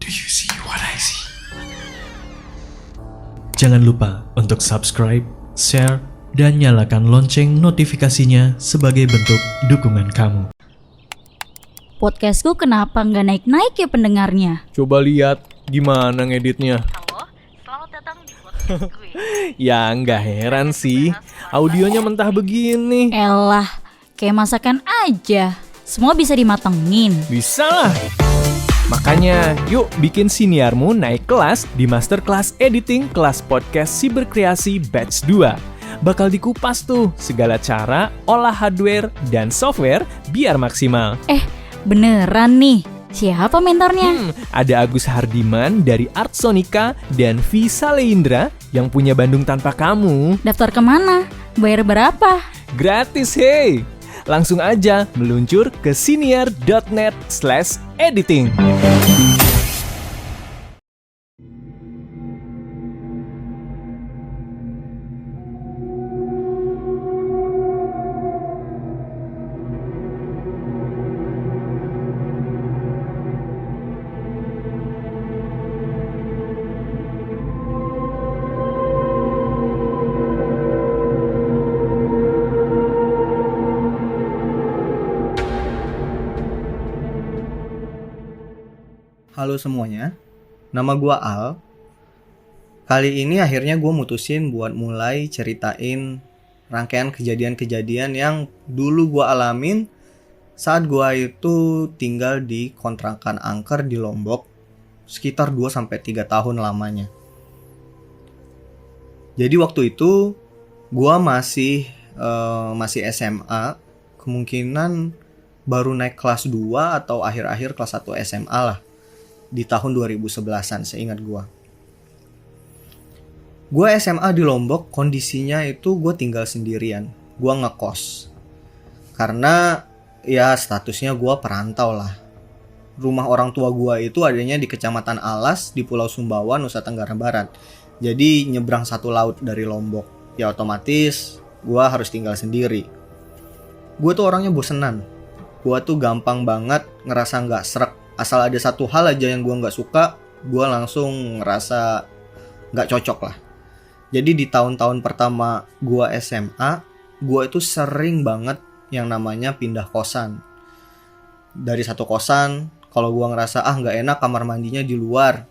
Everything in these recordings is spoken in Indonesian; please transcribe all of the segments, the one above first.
Do you see what I see? Jangan lupa untuk subscribe, share, dan nyalakan lonceng notifikasinya sebagai bentuk dukungan kamu. Podcastku kenapa nggak naik-naik ya pendengarnya? Coba lihat gimana ngeditnya. Halo, selamat datang di podcast gue. Ya nggak heran sih, audionya mentah begini. Elah, kayak masakan aja. Semua bisa dimatengin. Bisa lah. Makanya yuk bikin siniarmu naik kelas di Masterclass Editing kelas podcast Siberkreasi Batch 2. Bakal dikupas tuh segala cara olah hardware dan software biar maksimal. Beneran nih? Siapa mentornya? Ada Agus Hardiman dari Art Sonica dan Visa Leindra yang punya Bandung Tanpa Kamu. Daftar kemana? Bayar berapa? Gratis hey! Langsung aja meluncur ke siniar.net/editing. Halo semuanya, nama gua Al. Kali ini akhirnya gua mutusin buat mulai ceritain rangkaian kejadian-kejadian yang dulu gua alamin saat gua itu tinggal di kontrakan angker di Lombok sekitar 2-3 tahun lamanya. Jadi waktu itu gua masih SMA, kemungkinan baru naik kelas 2 atau akhir-akhir kelas 1 SMA lah. Di tahun 2011an seingat gue SMA di Lombok, kondisinya itu gue tinggal sendirian. Gue ngekos karena ya statusnya gue perantau lah. Rumah orang tua gue itu adanya di Kecamatan Alas di Pulau Sumbawa, Nusa Tenggara Barat. Jadi nyebrang satu laut dari Lombok. Ya otomatis gue harus tinggal sendiri. Gue tuh orangnya bosenan. Gue tuh gampang banget ngerasa gak srek. Asal ada satu hal aja yang gue gak suka, gue langsung ngerasa gak cocok lah. Jadi di tahun-tahun pertama gue SMA, gue itu sering banget yang namanya pindah kosan. Dari satu kosan, kalau gue ngerasa gak enak kamar mandinya di luar,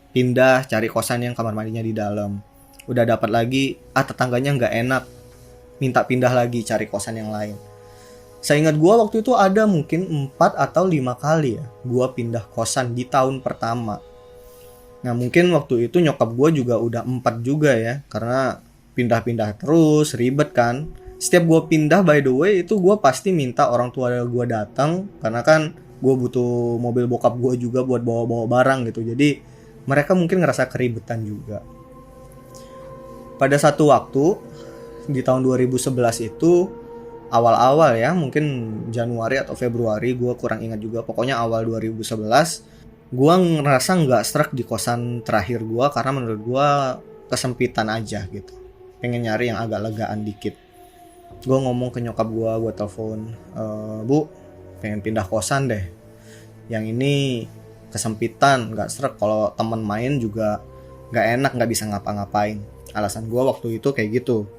pindah cari kosan yang kamar mandinya di dalam. Udah dapat lagi, tetangganya gak enak, minta pindah lagi cari kosan yang lain. Saya ingat gue waktu itu ada mungkin 4 atau 5 kali ya gue pindah kosan di tahun pertama. Nah mungkin waktu itu nyokap gue juga udah 4 juga ya, karena pindah-pindah terus ribet kan. Setiap gue pindah by the way itu gue pasti minta orang tua gue datang, karena kan gue butuh mobil bokap gue juga buat bawa-bawa barang gitu. Jadi mereka mungkin ngerasa keribetan juga. Pada satu waktu di tahun 2011 itu awal-awal ya, mungkin Januari atau Februari, gue kurang ingat juga. Pokoknya awal 2011, gue ngerasa gak srek di kosan terakhir gue, karena menurut gue kesempitan aja gitu. Pengen nyari yang agak legaan dikit. Gue ngomong ke nyokap gue telepon, Bu, pengen pindah kosan deh. Yang ini kesempitan, gak srek. Kalau temen main juga gak enak, gak bisa ngapa-ngapain. Alasan gue waktu itu kayak gitu.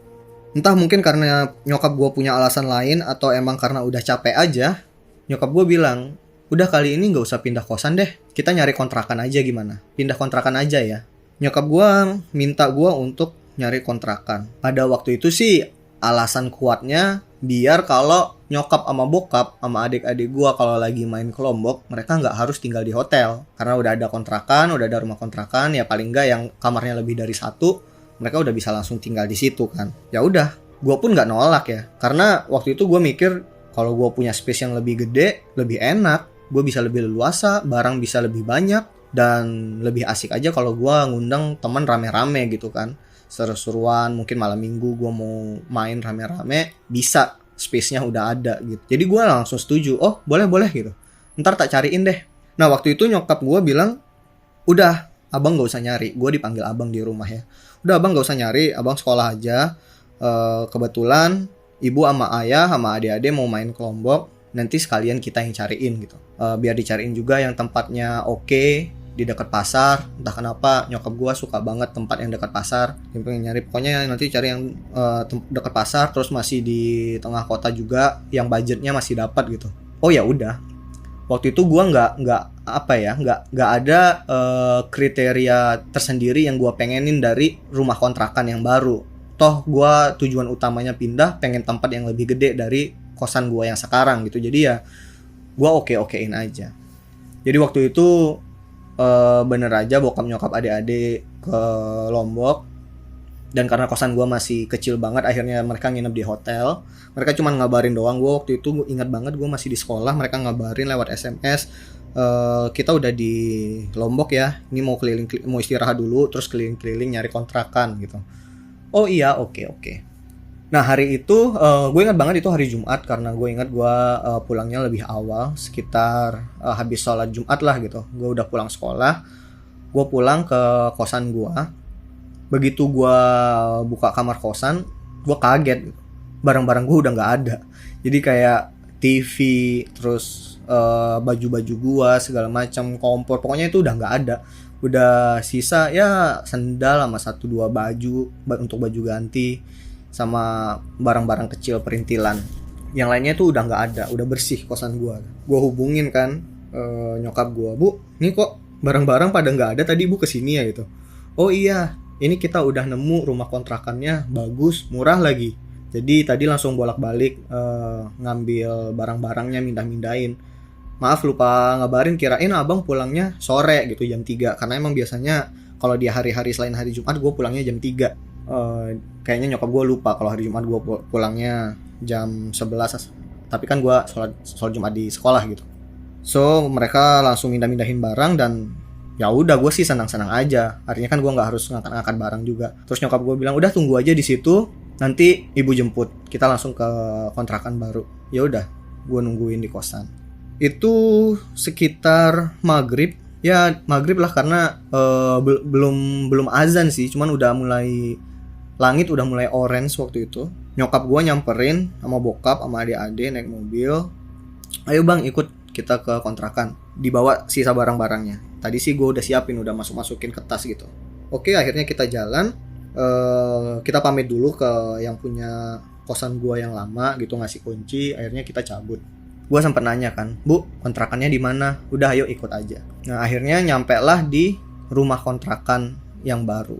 Entah mungkin karena nyokap gue punya alasan lain atau emang karena udah capek aja, nyokap gue bilang, udah kali ini gak usah pindah kosan deh, kita nyari kontrakan aja gimana? Pindah kontrakan aja ya. Nyokap gue minta gue untuk nyari kontrakan. Pada waktu itu sih alasan kuatnya biar kalau nyokap sama bokap sama adik-adik gue kalau lagi main ke Lombok, mereka gak harus tinggal di hotel. Karena udah ada kontrakan, udah ada rumah kontrakan, ya paling gak yang kamarnya lebih dari satu, mereka udah bisa langsung tinggal di situ kan. Ya udah, gue pun nggak nolak ya, karena waktu itu gue mikir kalau gue punya space yang lebih gede, lebih enak, gue bisa lebih leluasa, barang bisa lebih banyak, dan lebih asik aja kalau gue ngundang teman rame-rame gitu kan. Seru-seruan, mungkin malam minggu gue mau main rame-rame, bisa, space-nya udah ada gitu. Jadi gue langsung setuju, oh boleh gitu, ntar tak cariin deh. Nah waktu itu nyokap gue bilang, udah abang gak usah nyari. Gue dipanggil abang di rumah ya. Udah abang gak usah nyari, abang sekolah aja. Kebetulan ibu sama ayah sama adik-adik mau main ke Lombok, nanti sekalian kita yang cariin gitu. Biar dicariin juga yang tempatnya oke, di dekat pasar. Entah kenapa nyokap gue suka banget tempat yang dekat pasar. Dia pengen nyari, pokoknya nanti cari yang dekat pasar, terus masih di tengah kota juga, yang budgetnya masih dapat gitu. Oh ya udah. Waktu itu gue nggak ada kriteria tersendiri yang gue pengenin dari rumah kontrakan yang baru. Toh gue tujuan utamanya pindah, pengen tempat yang lebih gede dari kosan gue yang sekarang gitu. Jadi ya gue okein aja. Jadi waktu itu bener aja bokap nyokap adik-adik ke Lombok. Dan karena kosan gue masih kecil banget, akhirnya mereka nginep di hotel. Mereka cuma ngabarin doang. Gue waktu itu ingat banget, gue masih di sekolah. Mereka ngabarin lewat SMS, kita udah di Lombok ya, ini mau istirahat dulu, terus keliling-keliling nyari kontrakan gitu. Oh iya, oke. Nah hari itu gue ingat banget itu hari Jumat, karena gue ingat gue pulangnya lebih awal, sekitar habis sholat Jumat lah gitu. Gue udah pulang sekolah, gue pulang ke kosan gue. Begitu gue buka kamar kosan, gue kaget, barang-barang gue udah nggak ada. Jadi kayak TV, terus baju-baju gue segala macam, kompor, pokoknya itu udah nggak ada. Udah sisa ya sendal sama 1-2 baju untuk baju ganti, sama barang-barang kecil perintilan. Yang lainnya tuh udah nggak ada, udah bersih kosan gue. Gue hubungin kan nyokap gue, Bu, ini kok barang-barang pada nggak ada, tadi Bu kesini ya gitu. Oh iya, ini kita udah nemu rumah kontrakannya bagus, murah lagi. Jadi tadi langsung bolak-balik ngambil barang-barangnya, mindah-mindahin. Maaf lupa ngabarin, kirain abang pulangnya sore gitu, jam 3. Karena emang biasanya kalau di hari-hari selain hari Jumat gue pulangnya jam 3. Kayaknya nyokap gue lupa kalau hari Jumat gue pulangnya jam 11. Tapi kan gue sholat Jumat di sekolah gitu. So mereka langsung mindah-mindahin barang, dan ya udah gue sih senang-senang aja. Artinya kan gue nggak harus ngangkat barang juga. Terus nyokap gue bilang udah tunggu aja di situ, nanti ibu jemput, kita langsung ke kontrakan baru. Ya udah, gue nungguin di kosan. Itu sekitar maghrib, ya maghrib lah, karena belum azan sih, cuman udah mulai, langit udah mulai orange waktu itu. Nyokap gue nyamperin sama bokap sama adik-adik naik mobil, ayo bang ikut kita ke kontrakan, dibawa sisa barang-barangnya. Tadi sih gue udah siapin, udah masukin ke tas gitu. Oke, akhirnya kita jalan. Kita pamit dulu ke yang punya kosan gue yang lama gitu, ngasih kunci. Akhirnya kita cabut. Gue sempat nanya kan, Bu, kontrakannya di mana? Udah, ayo ikut aja. Nah, akhirnya nyampe lah di rumah kontrakan yang baru.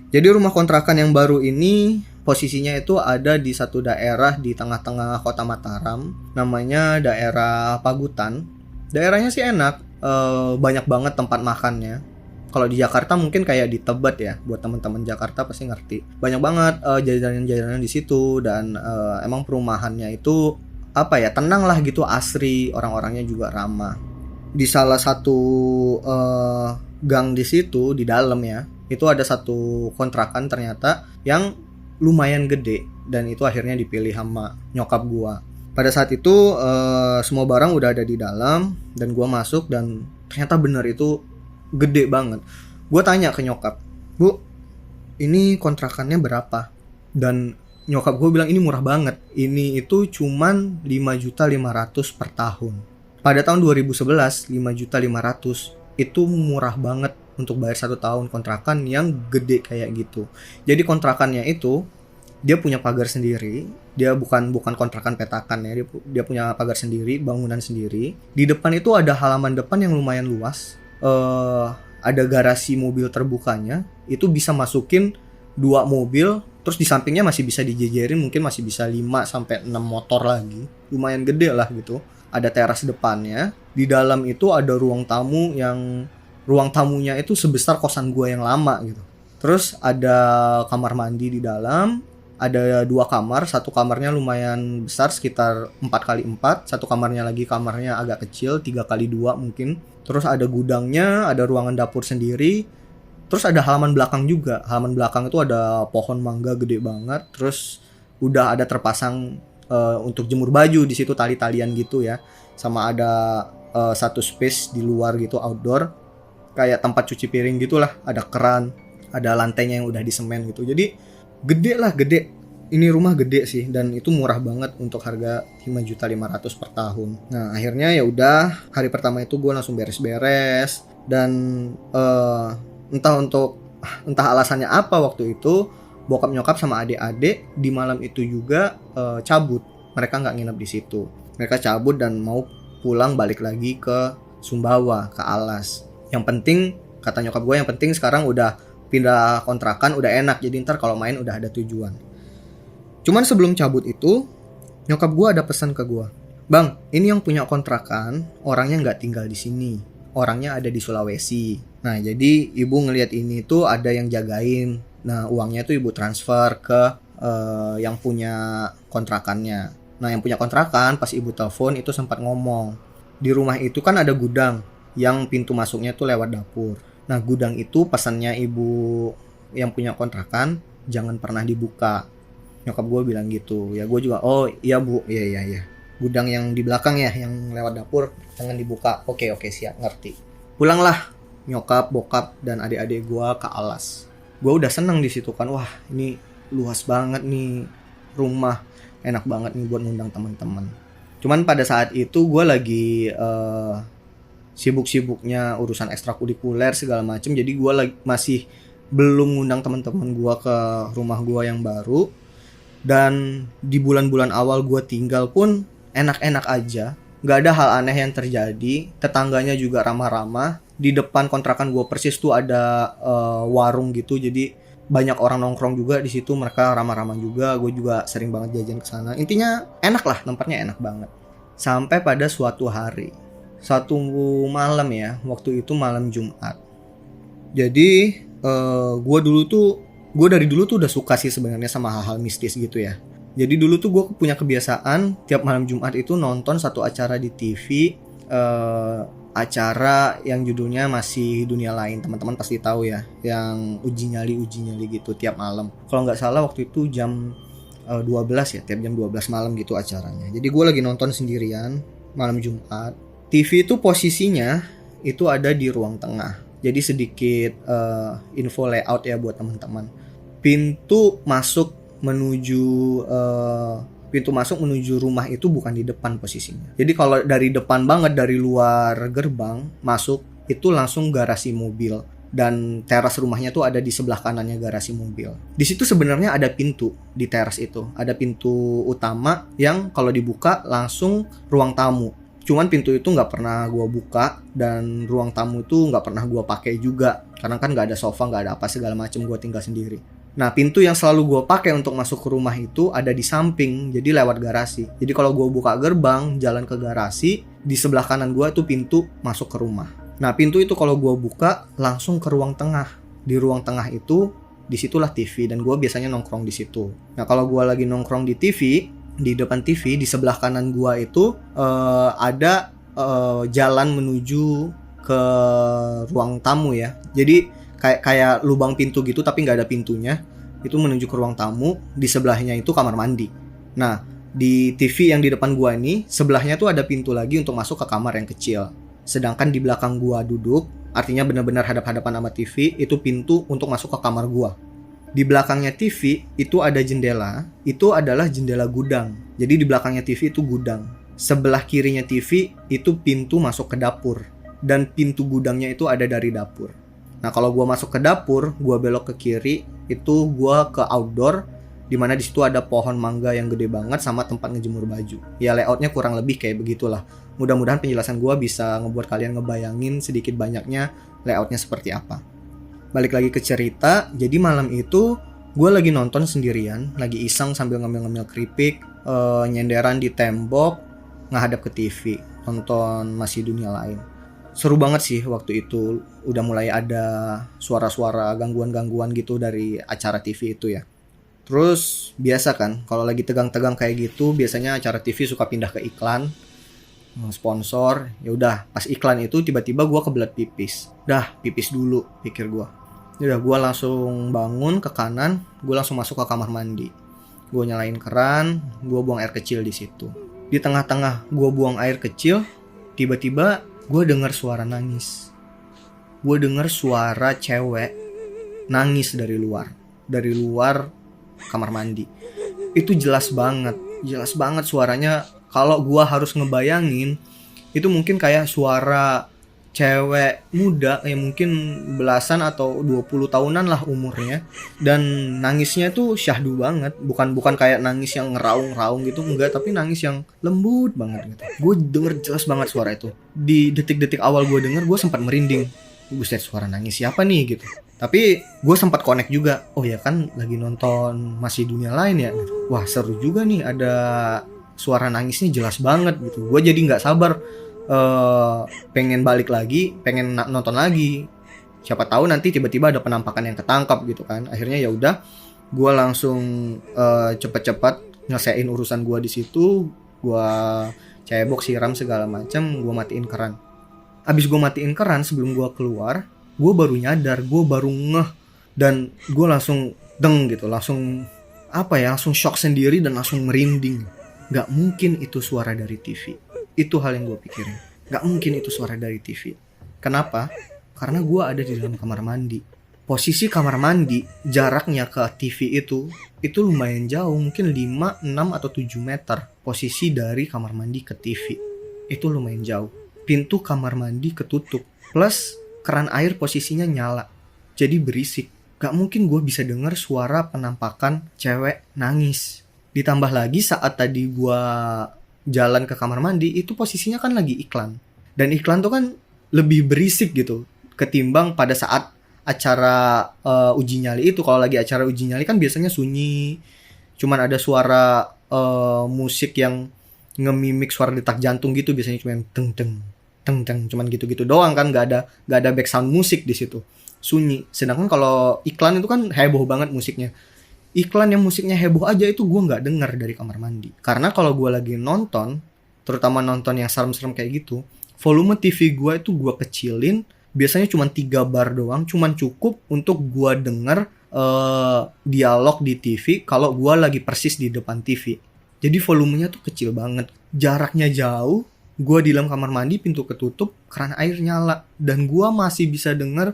Jadi rumah kontrakan yang baru ini posisinya itu ada di satu daerah di tengah-tengah kota Mataram, namanya daerah Pagutan. Daerahnya sih enak, banyak banget tempat makannya. Kalau di Jakarta mungkin kayak di Tebet ya, buat teman-teman Jakarta pasti ngerti. Banyak banget jajanan-jajanan di situ, dan emang perumahannya itu tenang lah gitu, asri, orang-orangnya juga ramah. Di salah satu gang di situ di dalam ya, itu ada satu kontrakan ternyata yang lumayan gede, dan itu akhirnya dipilih sama nyokap gua. Pada saat itu semua barang udah ada di dalam, dan gua masuk, dan ternyata bener itu gede banget. Gua tanya ke nyokap, Bu, ini kontrakannya berapa? Dan nyokap gue bilang ini murah banget. Ini itu cuman 5.500.000 per tahun. Pada tahun 2011 5.500.000 itu murah banget untuk bayar 1 tahun kontrakan yang gede kayak gitu. Jadi kontrakannya itu dia punya pagar sendiri. Dia bukan kontrakan petakan ya. Dia punya pagar sendiri, bangunan sendiri. Di depan itu ada halaman depan yang lumayan luas. Ada garasi mobil terbukanya. Itu bisa masukin 2 mobil. Terus di sampingnya masih bisa dijejerin, mungkin masih bisa 5-6 motor lagi. Lumayan gede lah gitu. Ada teras depannya. Di dalam itu ada ruang tamu yang ruang tamunya itu sebesar kosan gue yang lama gitu. Terus ada kamar mandi di dalam. Ada 2 kamar. Satu kamarnya lumayan besar, sekitar 4x4. Satu kamarnya lagi kamarnya agak kecil, 3x2 mungkin. Terus ada gudangnya, ada ruangan dapur sendiri. Terus ada halaman belakang juga. Halaman belakang itu ada pohon mangga gede banget. Terus udah ada terpasang untuk jemur baju di situ, tali-talian gitu ya. Sama ada satu space di luar gitu, outdoor, kayak tempat cuci piring gitulah. Ada keran, ada lantainya yang udah disemen gitu. Jadi gede lah, gede. Ini rumah gede sih, dan itu murah banget untuk harga 5.500.000 per tahun. Nah akhirnya ya udah, hari pertama itu gue langsung beres-beres. Dan entah alasannya apa waktu itu, bokap nyokap sama adik-adik di malam itu juga cabut. Mereka nggak nginep di situ. Mereka cabut dan mau pulang balik lagi ke Sumbawa, ke Alas. Yang penting, kata nyokap gue, yang penting sekarang udah pindah kontrakan, udah enak. Jadi ntar kalau main udah ada tujuan. Cuman sebelum cabut itu, nyokap gue ada pesan ke gue. Bang, ini yang punya kontrakan, orangnya nggak tinggal di sini. Orangnya ada di Sulawesi. Nah, jadi ibu ngelihat ini tuh ada yang jagain. Nah, uangnya tuh ibu transfer ke yang punya kontrakannya. Nah, yang punya kontrakan pas ibu telepon itu sempat ngomong. Di rumah itu kan ada gudang yang pintu masuknya tuh lewat dapur. Nah, gudang itu pesannya ibu yang punya kontrakan jangan pernah dibuka. Nyokap gue bilang gitu. Ya gue juga, oh iya bu, iya. Gudang yang di belakang ya, yang lewat dapur jangan dibuka. Oke siap, ngerti. Pulanglah nyokap, bokap, dan adik-adik gue ke Alas. Gue udah seneng di situ kan, wah ini luas banget nih rumah, enak banget nih buat ngundang teman-teman. Cuman pada saat itu gue lagi sibuk-sibuknya urusan ekstrakurikuler segala macem, jadi gue masih belum ngundang teman-teman gue ke rumah gue yang baru. Dan di bulan-bulan awal gue tinggal pun enak-enak aja, nggak ada hal aneh yang terjadi. Tetangganya juga ramah-ramah. Di depan kontrakan gue persis tuh ada warung gitu, jadi banyak orang nongkrong juga di situ. Mereka ramah-ramah juga. Gue juga sering banget jajan ke sana. Intinya enak lah, tempatnya enak banget. Sampai pada suatu hari, satu malam ya, waktu itu malam Jumat. Jadi gue dari dulu tuh udah suka sih sebenarnya sama hal-hal mistis gitu ya. Jadi dulu tuh gue punya kebiasaan tiap malam Jumat itu nonton satu acara di TV, acara yang judulnya Masih Dunia Lain. Teman-teman pasti tahu ya, yang uji nyali gitu tiap malam. Kalau nggak salah waktu itu jam 12 ya, tiap jam 12 malam gitu acaranya. Jadi gue lagi nonton sendirian malam Jumat. TV itu posisinya itu ada di ruang tengah. Jadi sedikit info layout ya buat teman-teman. Pintu masuk menuju rumah itu bukan di depan posisinya. Jadi kalau dari depan banget, dari luar gerbang masuk itu langsung garasi mobil, dan teras rumahnya tuh ada di sebelah kanannya garasi mobil. Di situ sebenarnya ada pintu di teras itu, ada pintu utama yang kalau dibuka langsung ruang tamu. Cuman pintu itu nggak pernah gue buka, dan ruang tamu itu nggak pernah gue pakai juga karena kan nggak ada sofa, nggak ada apa segala macem, gue tinggal sendiri. Nah, pintu yang selalu gue pakai untuk masuk ke rumah itu ada di samping, jadi lewat garasi. Jadi kalau gue buka gerbang, jalan ke garasi, di sebelah kanan gue itu pintu masuk ke rumah. Nah, pintu itu kalau gue buka langsung ke ruang tengah. Di ruang tengah itu, disitulah TV, dan gue biasanya nongkrong di situ. Nah, kalau gue lagi nongkrong di TV, di depan TV, di sebelah kanan gue itu ada jalan menuju ke ruang tamu ya. Jadi kayak lubang pintu gitu tapi nggak ada pintunya, itu menuju ke ruang tamu. Di sebelahnya itu kamar mandi. Nah, di TV yang di depan gua ini sebelahnya tuh ada pintu lagi untuk masuk ke kamar yang kecil. Sedangkan di belakang gua duduk, artinya benar-benar hadap-hadapan sama TV, itu pintu untuk masuk ke kamar gua. Di belakangnya TV itu ada jendela, itu adalah jendela gudang. Jadi di belakangnya TV itu gudang. Sebelah kirinya TV itu pintu masuk ke dapur, dan pintu gudangnya itu ada dari dapur. Nah, kalau gue masuk ke dapur, gue belok ke kiri, itu gue ke outdoor, dimana di situ ada pohon mangga yang gede banget sama tempat ngejemur baju. Ya, layoutnya kurang lebih kayak begitulah. Mudah-mudahan penjelasan gue bisa ngebuat kalian ngebayangin sedikit banyaknya layoutnya seperti apa. Balik lagi ke cerita, jadi malam itu gue lagi nonton sendirian, lagi iseng sambil ngemil-ngemil keripik, nyenderan di tembok, ngehadap ke TV, nonton Masih Dunia Lain. Seru banget sih waktu itu, udah mulai ada suara-suara gangguan-gangguan gitu dari acara TV itu ya. Terus biasa kan, kalau lagi tegang-tegang kayak gitu, biasanya acara TV suka pindah ke iklan, sponsor. Ya udah, pas iklan itu tiba-tiba gue kebelet pipis. Dah, pipis dulu, pikir gue. Ya udah, gue langsung bangun ke kanan, gue langsung masuk ke kamar mandi. Gue nyalain keran, gue buang air kecil di situ. Di tengah-tengah gue buang air kecil, tiba-tiba gue dengar suara nangis. Gue dengar suara cewek nangis dari luar kamar mandi. Itu jelas banget suaranya. Kalau gue harus ngebayangin, itu mungkin kayak suara cewek muda yang mungkin belasan atau 20 tahunan lah umurnya, dan nangisnya tuh syahdu banget, bukan kayak nangis yang ngeraung-raung gitu, enggak, tapi nangis yang lembut banget gitu. Gue denger jelas banget suara itu. Di detik-detik awal gue denger, gue sempat merinding. Buset, suara nangis siapa nih gitu. Tapi gue sempat connect juga, oh ya kan lagi nonton Masih Dunia Lain ya, wah seru juga nih, ada suara nangisnya jelas banget gitu. Gue jadi nggak sabar, pengen balik lagi, pengen nonton lagi. Siapa tahu nanti tiba-tiba ada penampakan yang ketangkap gitu kan. Akhirnya ya udah, gue langsung cepet-cepet nyelesain urusan gue di situ. Gue cebok, siram segala macam, gue matiin keran. Abis gue matiin keran, sebelum gue keluar, gue baru nyadar, gue baru ngeh, dan gue langsung deng gitu, langsung langsung shock sendiri dan langsung merinding. Gak mungkin itu suara dari TV. Itu hal yang gue pikirin. Gak mungkin itu suara dari TV. Kenapa? Karena gue ada di dalam kamar mandi. Posisi kamar mandi, jaraknya ke TV itu lumayan jauh. Mungkin 5, 6, atau 7 meter. Posisi dari kamar mandi ke TV. Itu lumayan jauh. Pintu kamar mandi ketutup. Plus, keran air posisinya nyala. Jadi berisik. Gak mungkin gue bisa denger suara penampakan cewek nangis. Ditambah lagi saat tadi gue jalan ke kamar mandi, itu posisinya kan lagi iklan. Dan iklan tuh kan lebih berisik gitu ketimbang pada saat acara uji nyali itu. Kalau lagi acara uji nyali kan biasanya sunyi, cuman ada suara musik yang ngemimik suara detak jantung gitu, biasanya cuman teng teng teng teng, cuman gitu-gitu doang kan, nggak ada background musik di situ, sunyi. Sedangkan kalau iklan itu kan heboh banget musiknya. Iklan yang musiknya heboh aja itu gue nggak denger dari kamar mandi. Karena kalau gue lagi nonton, terutama nonton yang serem-serem kayak gitu, volume TV gue itu gue kecilin. Biasanya cuma 3 bar doang, cuman cukup untuk gue denger dialog di TV kalau gue lagi persis di depan TV. Jadi volumenya tuh kecil banget. Jaraknya jauh, gue di dalam kamar mandi, pintu ketutup, keran air nyala. Dan gue masih bisa denger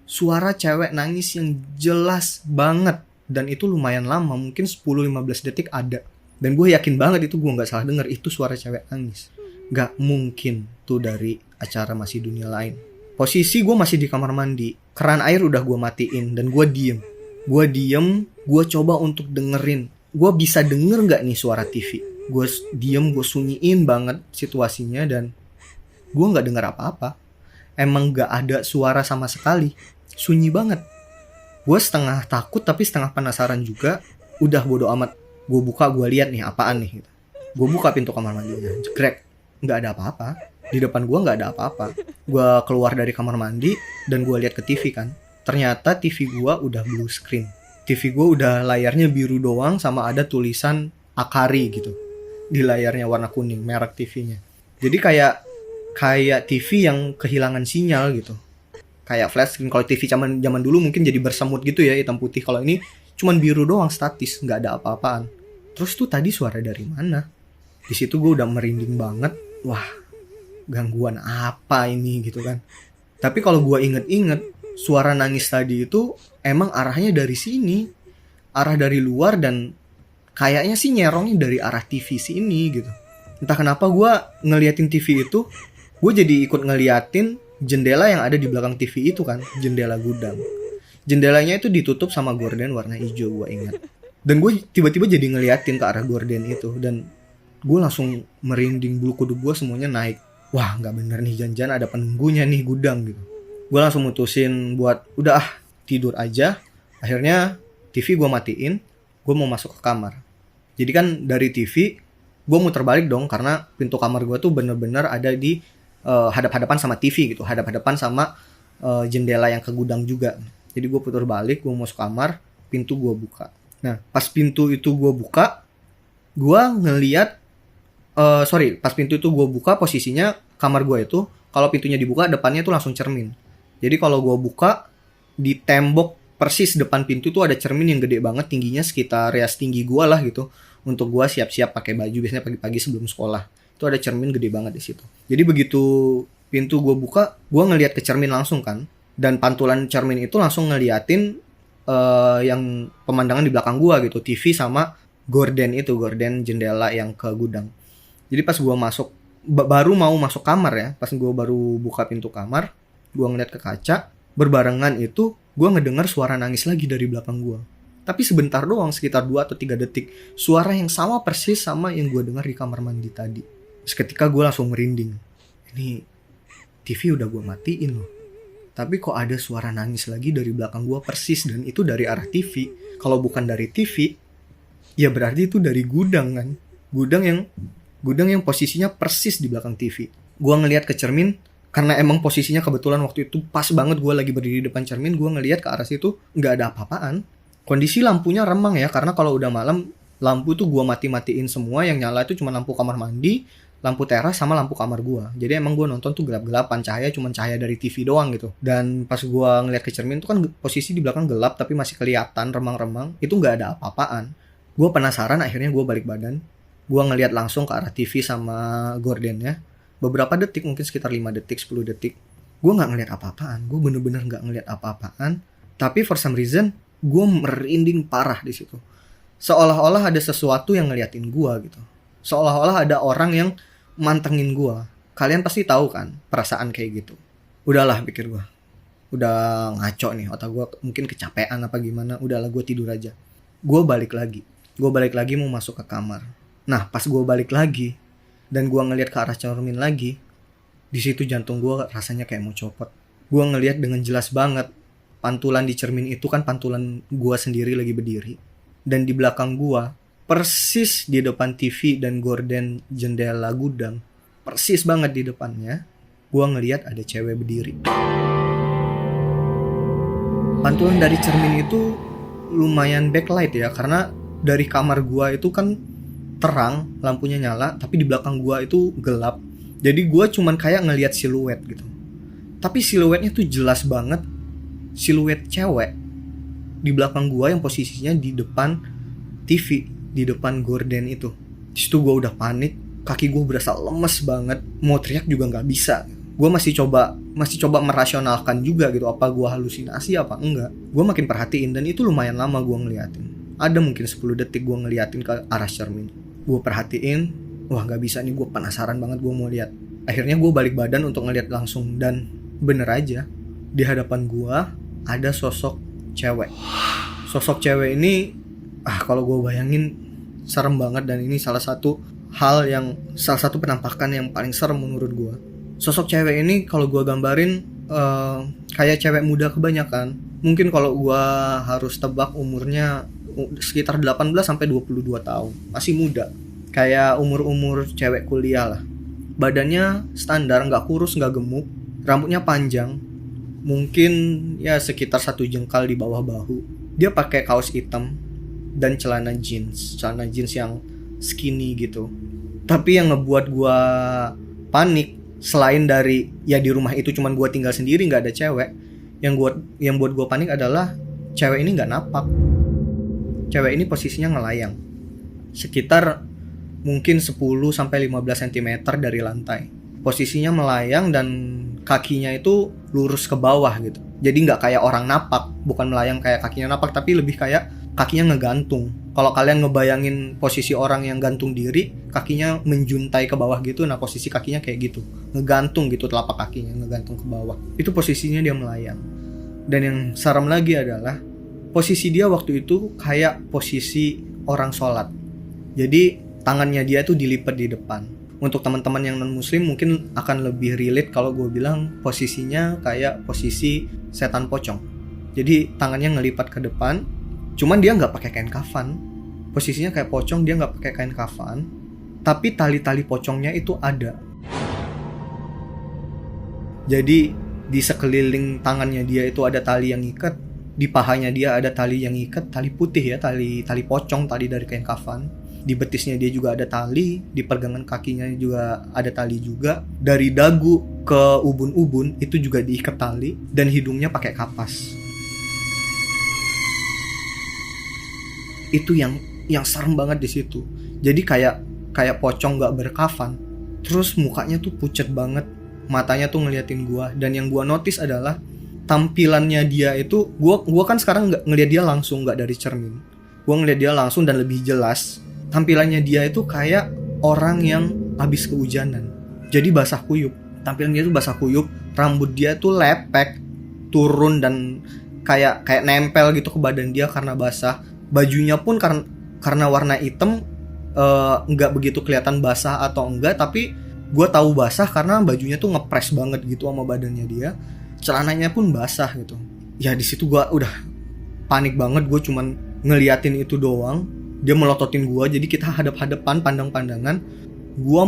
suara cewek nangis yang jelas banget. Dan itu lumayan lama, mungkin 10-15 detik ada. Dan gue yakin banget itu gue gak salah denger, itu suara cewek nangis. Gak mungkin tuh dari acara Masih Dunia Lain. Posisi gue masih di kamar mandi, keran air udah gue matiin, dan gue diem. Gue coba untuk dengerin, gue bisa denger gak nih suara TV. Gue diem, gue sunyiin banget situasinya, dan gue gak denger apa-apa. Emang gak ada suara sama sekali, sunyi banget. Gue setengah takut tapi setengah penasaran juga. Udah bodo amat, gue buka, gue lihat nih apaan nih gitu. Gue buka pintu kamar mandinya, jegrek, nggak ada apa-apa. Di depan gue nggak ada apa-apa. Gue keluar dari kamar mandi dan gue lihat ke TV kan. Ternyata TV gue udah blue screen. TV gue udah layarnya biru doang sama ada tulisan Akari gitu di layarnya, warna kuning, merek TV-nya. Jadi kayak TV yang kehilangan sinyal gitu. Kayak flash screen. Kalau TV zaman dulu mungkin jadi bersemut gitu ya, hitam putih. Kalau ini cuman biru doang, statis, nggak ada apa-apaan. Terus tuh tadi suara dari mana? Di situ gue udah merinding banget. Wah, gangguan apa ini gitu kan. Tapi kalau gue inget-inget, suara nangis tadi itu emang arahnya dari sini, arah dari luar, dan kayaknya sih nyerongnya dari arah TV sini gitu. Entah kenapa gue ngeliatin TV itu, gue jadi ikut ngeliatin jendela yang ada di belakang TV itu kan, jendela gudang. Jendelanya itu ditutup sama gorden warna hijau, gue ingat. Dan gue tiba-tiba jadi ngeliatin ke arah gorden itu, dan gue langsung merinding, bulu kuduk gue semuanya naik. Wah, nggak bener nih, jangan-jangan ada penunggunya nih gudang gitu. Gue langsung mutusin buat udah tidur aja. Akhirnya TV gue matiin, gue mau masuk ke kamar. Jadi kan dari TV gue muter balik dong, karena pintu kamar gue tuh bener-bener ada di hadap-hadapan sama TV gitu, hadap-hadapan sama jendela yang ke gudang juga. Jadi gue putar balik, gue masuk kamar, pintu gue buka. Nah, pas pintu itu gue buka, gue ngeliat, pas pintu itu gue buka, posisinya kamar gue itu, kalau pintunya dibuka, depannya tuh langsung cermin. Jadi kalau gue buka, di tembok persis depan pintu tuh ada cermin yang gede banget, tingginya sekitar ya setinggi gue lah gitu, untuk gue siap-siap pakai baju, biasanya pagi-pagi sebelum sekolah. Itu ada cermin gede banget di situ. Jadi begitu pintu gue buka, gue ngeliat ke cermin langsung kan, dan pantulan cermin itu langsung ngeliatin yang pemandangan di belakang gue gitu, TV sama gorden jendela yang ke gudang. Jadi pas gue masuk baru mau masuk kamar ya, pas gue baru buka pintu kamar, gue ngeliat ke kaca, berbarengan itu gue ngedengar suara nangis lagi dari belakang gue. Tapi sebentar doang, sekitar 2 atau 3 detik. Suara yang sama persis sama yang gue dengar di kamar mandi tadi. Seketika gue langsung merinding. Ini TV udah gue matiin loh. Tapi kok ada suara nangis lagi dari belakang gue persis, dan itu dari arah TV. Kalau bukan dari TV, ya berarti itu dari gudang kan. Gudang yang posisinya persis di belakang TV. Gue ngelihat ke cermin, karena emang posisinya kebetulan waktu itu pas banget gue lagi berdiri di depan cermin. Gue ngelihat ke arah situ, nggak ada apa-apaan. Kondisi lampunya remang ya, karena kalau udah malam, lampu tuh gue mati-matiin semua. Yang nyala itu cuma lampu kamar mandi, lampu teras, sama lampu kamar gue. Jadi emang gue nonton tuh gelap-gelapan, cahaya cuma cahaya dari TV doang gitu. Dan pas gue ngeliat ke cermin tuh kan posisi di belakang gelap, tapi masih kelihatan remang-remang. Itu nggak ada apa-apaan. Gue penasaran, akhirnya gue balik badan. Gue ngeliat langsung ke arah TV sama gordennya. Beberapa detik, mungkin sekitar 5 detik, 10 detik. Gue gak ngeliat apa-apaan. Gue bener-bener gak ngeliat apa-apaan. Tapi for some reason, gue merinding parah di situ. Seolah-olah ada sesuatu yang ngeliatin gue gitu. Seolah-olah ada orang yang mantengin gue. Kalian pasti tahu kan perasaan kayak gitu. Udahlah, pikir gue. Udah ngaco nih, otak gue mungkin kecapean apa gimana. Udahlah, gue tidur aja. Gue balik lagi mau masuk ke kamar. Nah, pas gue balik lagi dan gue ngelihat ke arah cermin lagi, di situ jantung gue rasanya kayak mau copot. Gue ngelihat dengan jelas banget pantulan di cermin itu kan pantulan gue sendiri lagi berdiri, dan di belakang gue, persis di depan TV dan gorden jendela gudang, persis banget di depannya, gue ngelihat ada cewek berdiri. Pantulan dari cermin itu lumayan backlight ya, karena dari kamar gue itu kan terang, lampunya nyala, tapi di belakang gua itu gelap. Jadi gua cuman kayak ngelihat siluet gitu. Tapi siluetnya tuh jelas banget, siluet cewek di belakang gua yang posisinya di depan TV, di depan gorden itu. Di situ gua udah panik, kaki gua berasa lemes banget, mau teriak juga nggak bisa. Gua masih coba merasionalkan juga gitu, apa gua halusinasi apa enggak. Gua makin perhatiin, dan itu lumayan lama gua ngeliatin. Ada mungkin 10 detik gua ngeliatin ke arah cermin. Gue perhatiin, wah gak bisa nih, gue penasaran banget, gue mau lihat. Akhirnya gue balik badan untuk ngeliat langsung, dan bener aja, di hadapan gue ada sosok cewek. Sosok cewek ini, kalau gue bayangin serem banget, dan ini salah satu penampakan yang paling serem menurut gue. Sosok cewek ini kalau gue gambarin kayak cewek muda kebanyakan. Mungkin kalau gue harus tebak umurnya sekitar 18-22 tahun. Masih muda. Kayak umur-umur cewek kuliah lah. Badannya standar, gak kurus, gak gemuk. Rambutnya panjang. Mungkin ya sekitar 1 jengkal di bawah bahu. Dia pakai kaos hitam dan celana jeans yang skinny gitu. Tapi yang ngebuat gue panik, selain dari ya di rumah itu cuman gue tinggal sendiri, gak ada cewek. Yang buat gue panik adalah cewek ini gak napak. Cewek ini posisinya ngelayang sekitar mungkin 10-15 cm dari lantai. Posisinya melayang dan kakinya itu lurus ke bawah gitu. Jadi gak kayak orang napak. Bukan melayang kayak kakinya napak, tapi lebih kayak kakinya ngegantung. Kalau kalian ngebayangin posisi orang yang gantung diri, kakinya menjuntai ke bawah gitu. Nah, posisi kakinya kayak gitu, ngegantung gitu, telapak kakinya ngegantung ke bawah. Itu posisinya dia melayang. Dan yang serem lagi adalah posisi dia waktu itu kayak posisi orang sholat. Jadi tangannya dia tuh dilipat di depan. Untuk teman-teman yang non-muslim mungkin akan lebih relate kalau gue bilang posisinya kayak posisi setan pocong. Jadi tangannya ngelipat ke depan, cuman dia nggak pakai kain kafan. Posisinya kayak pocong, dia nggak pakai kain kafan, tapi tali-tali pocongnya itu ada. Jadi di sekeliling tangannya dia itu ada tali yang ngikat. Di pahanya dia ada tali yang ngikat, tali putih ya, tali pocong, tali dari kain kafan. Di betisnya dia juga ada tali, di pergelangan kakinya juga ada tali juga. Dari dagu ke ubun-ubun itu juga diikat tali, dan hidungnya pakai kapas. Itu yang serem banget di situ. Jadi kayak pocong gak berkafan. Terus mukanya tuh pucet banget, matanya tuh ngeliatin gua. Dan yang gua notice adalah tampilannya dia itu, gua kan sekarang nggak ngeliat dia langsung, nggak dari cermin. Gua ngeliat dia langsung dan lebih jelas. Tampilannya dia itu kayak orang yang habis kehujanan. Jadi basah kuyup. Tampilan dia tuh basah kuyup, rambut dia tuh lepek, turun dan kayak nempel gitu ke badan dia karena basah. Bajunya pun karena warna hitam, nggak begitu kelihatan basah atau enggak, tapi gue tahu basah karena bajunya tuh ngepres banget gitu sama badannya dia. Celananya pun basah gitu. Ya di situ gue udah panik banget, gue cuman ngeliatin itu doang. Dia melototin gue, jadi kita hadap-hadapan, pandang-pandangan. Gue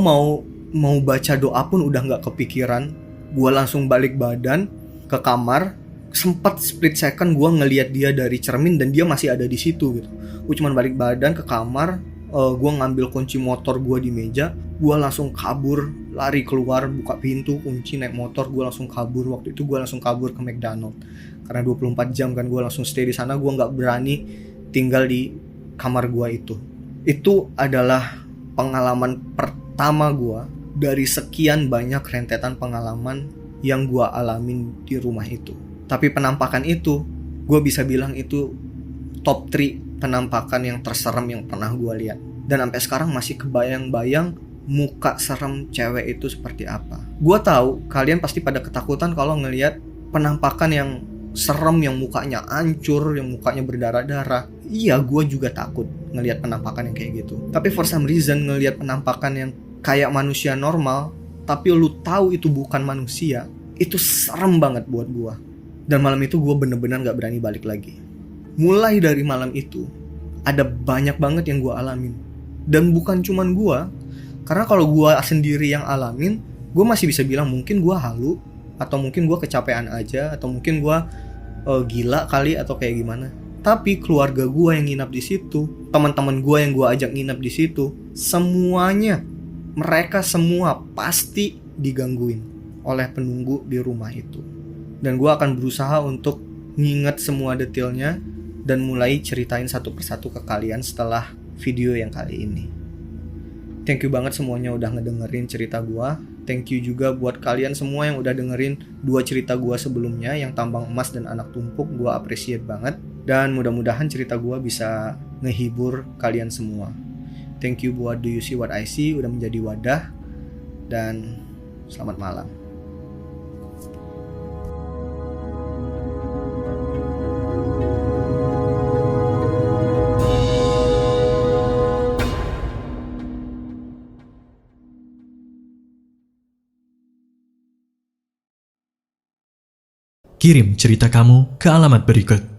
mau baca doa pun udah nggak kepikiran. Gue langsung balik badan ke kamar. Sempat split second gue ngeliat dia dari cermin dan dia masih ada di situ gitu. Gue cuman balik badan ke kamar. Gue ngambil kunci motor gue di meja. Gue langsung kabur, lari keluar, buka pintu, kunci, naik motor. Gue langsung kabur. Waktu itu gue langsung kabur ke McDonald. Karena 24 jam kan gue langsung stay di sana. Gue nggak berani tinggal di kamar gue itu. Itu adalah pengalaman pertama gue dari sekian banyak rentetan pengalaman yang gue alamin di rumah itu. Tapi penampakan itu, gue bisa bilang itu top 3 penampakan yang terserem yang pernah gue lihat. Dan sampai sekarang masih kebayang-bayang muka serem cewek itu seperti apa. Gue tahu kalian pasti pada ketakutan kalau ngelihat penampakan yang serem, yang mukanya hancur, yang mukanya berdarah-darah. Iya, gue juga takut ngelihat penampakan yang kayak gitu. Tapi for some reason ngelihat penampakan yang kayak manusia normal, tapi lu tahu itu bukan manusia, itu serem banget buat gue. Dan malam itu gue bener-bener gak berani balik lagi. Mulai dari malam itu, ada banyak banget yang gue alamin. Dan bukan cuman gue, karena kalau gue sendiri yang alamin, gue masih bisa bilang mungkin gue halu, atau mungkin gue kecapean aja, atau mungkin gue gila kali, atau kayak gimana. Tapi keluarga gue yang nginap di situ, teman-teman gue yang gue ajak nginap di situ, semuanya, mereka semua pasti digangguin oleh penunggu di rumah itu. Dan gue akan berusaha untuk nginget semua detailnya dan mulai ceritain satu persatu ke kalian setelah video yang kali ini. Thank you banget semuanya udah ngedengerin cerita gue. Thank you juga buat kalian semua yang udah dengerin 2 cerita gue sebelumnya, yang Tambang Emas dan Anak Tumpuk. Gue appreciate banget. Dan mudah-mudahan cerita gue bisa ngehibur kalian semua. Thank you buat Do You See What I See udah menjadi wadah. Dan selamat malam. Kirim cerita kamu ke alamat berikut.